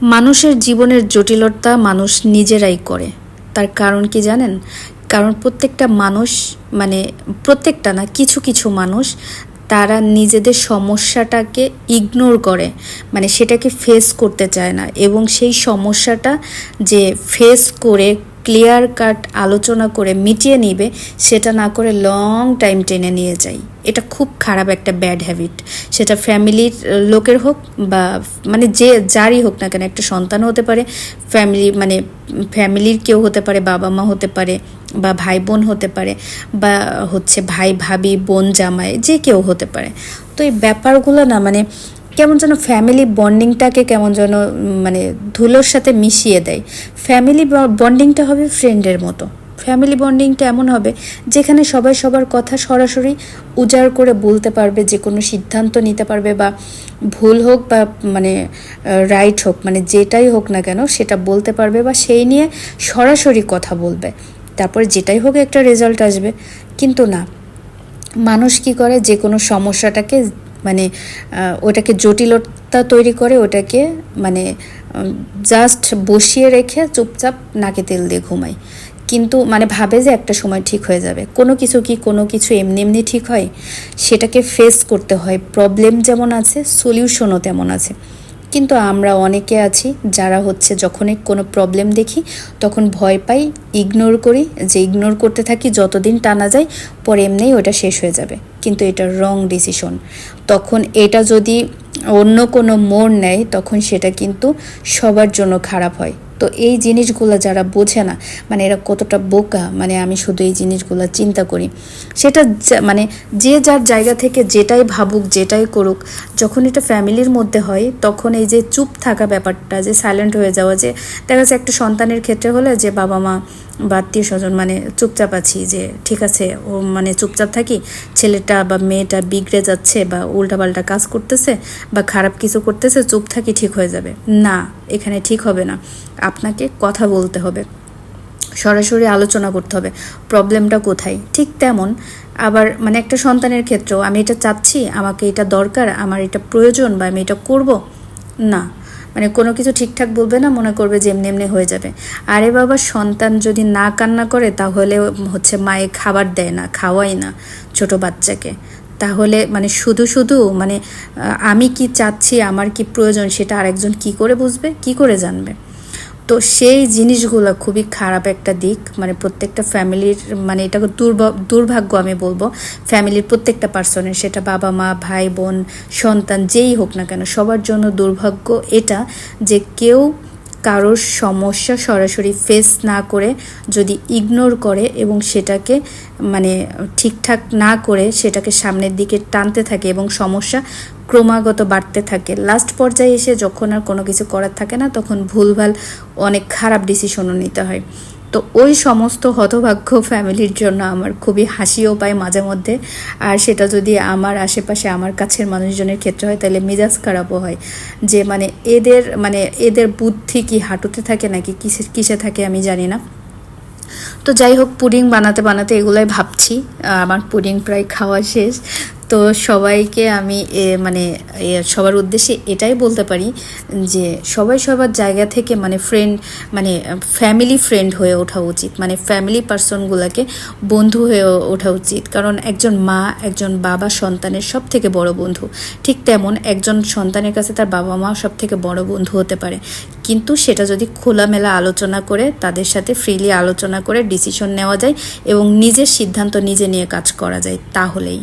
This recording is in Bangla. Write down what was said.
মানুষের জীবনের জটিলতা মানুষ নিজেরাই করে। তার কারণ কি জানেন? কারণ প্রত্যেকটা মানুষ, মানে প্রত্যেকটা না, কিছু কিছু মানুষ তারা নিজেদের সমস্যাটাকে ইগনোর করে, মানে সেটাকে ফেস করতে চায় না, এবং সেই সমস্যাটা যে ফেস করে ক্লিয়ার কাট আলোচনা করে মিটিয়ে নিবে, সেটা না করে লং টাইম টেনে নিয়ে যায়। এটা খুব খারাপ একটা ব্যাড হ্যাবিট। সেটা ফ্যামিলির লোকের হোক বা মানে যে যারই হোক না কেন, একটা সন্তান হতে পারে, ফ্যামিলির কেউ হতে পারে, বাবা মা হতে পারে, বা ভাই বোন হতে পারে, বা হচ্ছে ভাই ভাবি বোন জামাই, যে কেউ হতে পারে। তো এই ব্যাপারগুলো না মানে কেমন যেন ফ্যামিলি বন্ডিংটাকে কেমন যেন মানে ধুলোর সাথে মিশিয়ে দেয়। ফ্যামিলি বন্ডিংটা হবে ফ্রেন্ডের মতো। ফ্যামিলি বন্ডিংটা এমন হবে যেখানে সবাই সবার কথা সরাসরি উজাড় করে বলতে পারবে, যে কোনো সিদ্ধান্ত নিতে পারবে, বা ভুল হোক বা মানে রাইট হোক, মানে যেটাই হোক না কেন সেটা বলতে পারবে, বা সেই নিয়ে সরাসরি কথা বলবে, তারপরে যেটাই হোক একটা রেজাল্ট আসবে। কিন্তু না, মানুষ কি করে, যে কোনো সমস্যাটাকে মানে ওটাকে জটিলতা তৈরি করে, ওটাকে মানে জাস্ট বসিয়ে রেখে চুপচাপ নাকে তেল দিয়ে ঘুমায়। কিন্তু মানে ভাবে যে একটা সময় ঠিক হয়ে যাবে। কোনো কিছু এমনি এমনি ঠিক হয়? সেটাকে ফেস করতে হয়। প্রবলেম যেমন আছে, সলিউশনও তেমন আছে। কিন্তু আমরা অনেকে আছি যারা হচ্ছে যখনই কোনো প্রবলেম দেখি তখন ভয় পাই, ইগনোর করি, যে ইগনোর করতে থাকি যতদিন টানা যায়, পরে এমনিই ওটা শেষ হয়ে যাবে। কিন্তু এটা রং ডিসিশন। তখন এটা যদি অন্য কোনো মোড় নেয়, তখন সেটা কিন্তু সবার জন্য খারাপ হয়। তো এই জিনিসগুলো যারা বোঝে না, মানে এরা কতটা বোকা, মানে আমি শুধু এই জিনিসগুলো চিন্তা করি। সেটা মানে যে যার জায়গা থেকে যেটাই ভাবুক, যেটাই করুক, যখন এটা ফ্যামিলির মধ্যে হয় তখন এই যে চুপ থাকা ব্যাপারটা, যে সাইলেন্ট হয়ে যাওয়া, যে দেখা যাচ্ছে একটা সন্তানের ক্ষেত্রে হলে যে বাবা মা বা আত্মীয় স্বজন মানে চুপচাপ আছি, যে ঠিক আছে ও মানে চুপচাপ থাকি, ছেলেটা বা মেয়েটা বিগড়ে যাচ্ছে বা উল্টাপাল্টা কাজ করতেছে বা খারাপ কিছু করতেছে, চুপ থাকি ঠিক হয়ে যাবে না। এখানে ঠিক হবে না। আপনাকে কথা বলতে হবে, সরাসরি আলোচনা করতে হবে প্রবলেমটা কোথায়। ঠিক তেমন আবার মানে একটা সন্তানের ক্ষেত্রেও আমি এটা চাচ্ছি, আমাকে এটা দরকার, আমার এটা প্রয়োজন, বা আমি এটা করব না, মানে কোনো কিছু ঠিকঠাক বলবে না, মনে করবে যে এমনি এমনি হয়ে যাবে। আরে বাবা, সন্তান যদি না কান্না করে তাহলে হচ্ছে মায়ে খাবার দেয় না, খাওয়াই না ছোট বাচ্চাকে। তাহলে মানে শুধু শুধু মানে আমি কি চাচ্ছি, আমার কি প্রয়োজন, সেটা আরেকজন কি করে বুঝবে, কি করে জানবে? তো সেই জিনিসগুলো খুবই খারাপ একটা দিক। মানে প্রত্যেকটা ফ্যামিলির, মানে এটা দুর্ভাগ্য আমি বলবো, ফ্যামিলির প্রত্যেকটা পার্সনের, সেটা বাবা মা ভাই বোন সন্তান যেই হোক না কেন, সবার জন্য দুর্ভাগ্য এটা, যে কেউ কারোর সমস্যা সরাসরি ফেস না করে যদি ইগনোর করে এবং সেটাকে মানে ঠিকঠাক না করে সেটাকে সামনের দিকে টানতে থাকে এবং সমস্যা ক্রমাগত বাড়তে থাকে, লাস্ট পর্যায়ে এসে যখন আর কোনো কিছু করার থাকে না, তখন ভুলভাল অনেক খারাপ ডিসিশনও নিতে হয়। তো ওই সমস্ত হতভাগ্য ফ্যামিলির জন্য আমার খুবই হাসিও পায় মাঝে মধ্যে। আর সেটা যদি আমার আশেপাশে আমার কাছের মানুষজনের ক্ষেত্রে হয়, তাহলে মেজাজ খারাপও হয়, যে মানে এদের বুদ্ধি কি হাঁটুতে থাকে নাকি কিসে থাকে আমি জানি না। তো যাই হোক, পুডিং বানাতে বানাতে এগুলাই ভাবছি। আমার পুডিং প্রায় খাওয়া শেষ। তো সবাইকে আমি মানে সবার উদ্দেশ্যে এটাই বলতে পারি যে সবাই সবার জায়গা থেকে মানে মানে ফ্যামিলি ফ্রেন্ড হয়ে ওঠা উচিত, মানে ফ্যামিলি পার্সনগুলোকে বন্ধু হয়ে ওঠা উচিত। কারণ একজন মা, একজন বাবা সন্তানের সব থেকে বড় বন্ধু। ঠিক তেমন একজন সন্তানের কাছে তার বাবা মা সব থেকে বড় বন্ধু হতে পারে, কিন্তু সেটা যদি খোলামেলা আলোচনা করে, তাদের সাথে ফ্রিলি আলোচনা করে ডিসিশন নেওয়া যায় এবং নিজের সিদ্ধান্ত নিজে নিয়ে কাজ করা যায়, তাহলেই।